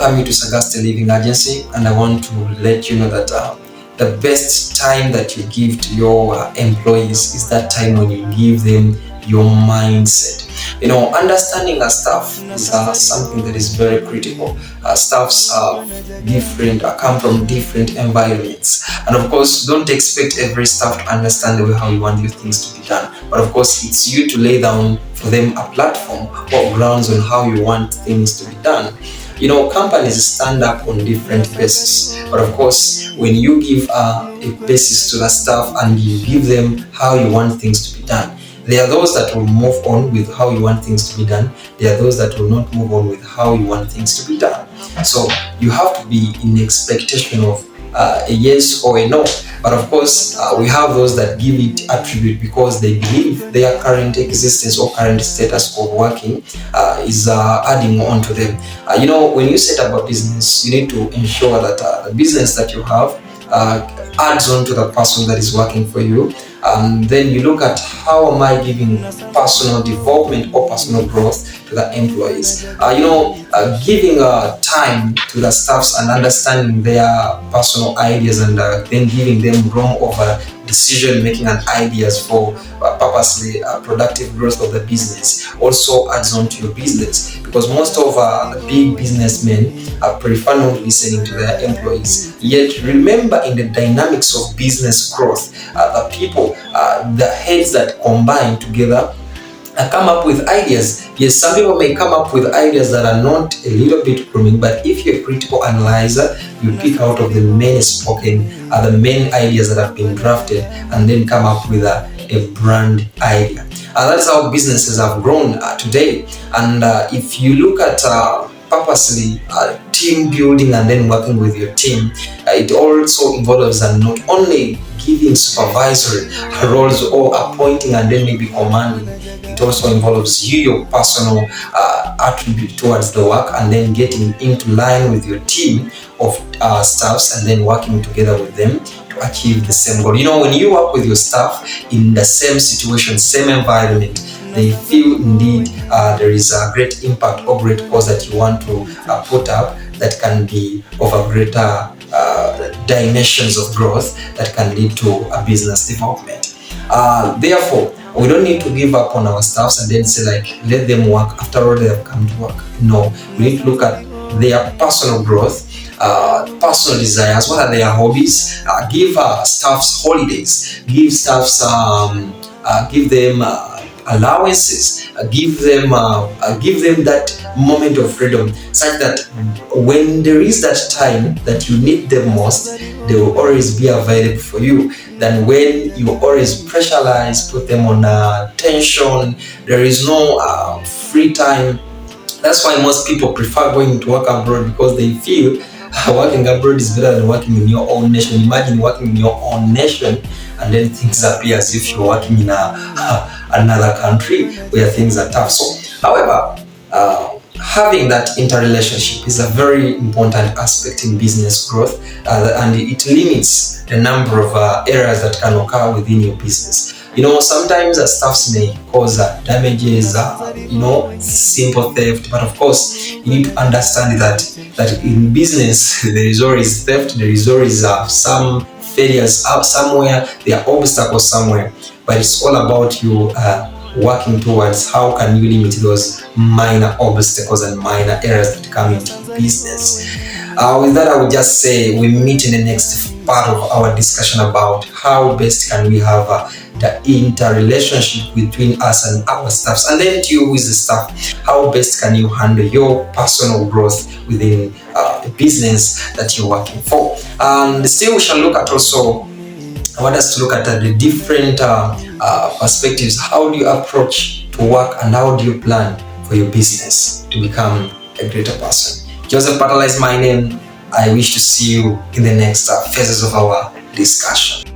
welcome you to Sagasta Living Agency, and I want to let you know that the best time that you give to your employees is that time when you give them your mindset. Understanding a staff is something that is very critical. Staffs are different, come from different environments, and of course, don't expect every staff to understand the way how you want your things to be done. But of course, it's you to lay down for them a platform or grounds on how you want things to be done. Companies stand up on different bases, but of course, when you give a basis to the staff and you give them how you want things to be done, there are those that will move on with how you want things to be done. There are those that will not move on with how you want things to be done. So you have to be in expectation of a yes or a no. But of course, we have those that give it attribute because they believe their current existence or current status of working is adding on to them. When you set up a business, you need to ensure that the business that you have adds on to the person that is working for you. Then you look at how am I giving personal development or personal growth to the employees. Giving time to the staffs and understanding their personal ideas and then giving them room over decision making and ideas for purposely productive growth of the business also adds on to your business, because most of the big businessmen prefer not listening to their employees. Yet remember, in the dynamics of business growth, the people, the heads that combine together come up with ideas. Yes, some people may come up with ideas that are not a little bit grooming, but if you're a critical analyzer, you pick out of the main spoken, the main ideas that have been drafted, and then come up with a brand idea. That's how businesses have grown today. And if you look at purposely team building and then working with your team, it also involves not only giving supervisory roles or appointing and then maybe commanding. It also involves your personal attribute towards the work and then getting into line with your team of staffs and then working together with them to achieve the same goal. When you work with your staff in the same situation, same environment, they feel indeed there is a great impact or great cause that you want to put up that can be of a greater dimensions of growth that can lead to a business development. Therefore, we don't need to give up on our staffs and then say let them work after all they have come to work. No, we need to look at their personal growth, personal desires. What are their hobbies? Give staffs holidays. Give staffs, give them allowances. Give them that moment of freedom, such that when there is that time that you need them most, they will always be available for you. Than when you always pressurize, put them on tension, there is no free time. That's why most people prefer going to work abroad, because they feel working abroad is better than working in your own nation. Imagine working in your own nation and then things appear as if you're working in another country where things are tough. So, however, having that interrelationship is a very important aspect in business growth, and it limits the number of errors that can occur within your business. Sometimes staffs may cause damages, simple theft, but of course, you need to understand that in business there is always theft, there is always some failures somewhere, there are obstacles somewhere, but it's all about you working towards how can you limit those minor obstacles and minor errors that come into business. With that, I would just say we meet in the next part of our discussion about how best can we have the interrelationship between us and our staffs, and then to you who is the staff, how best can you handle your personal growth within the business that you're working for. And still we shall look at also, I want us to look at the different perspectives. How do you approach to work and how do you plan for your business to become a greater person? Joseph Patala is my name. I wish to see you in the next phases of our discussion.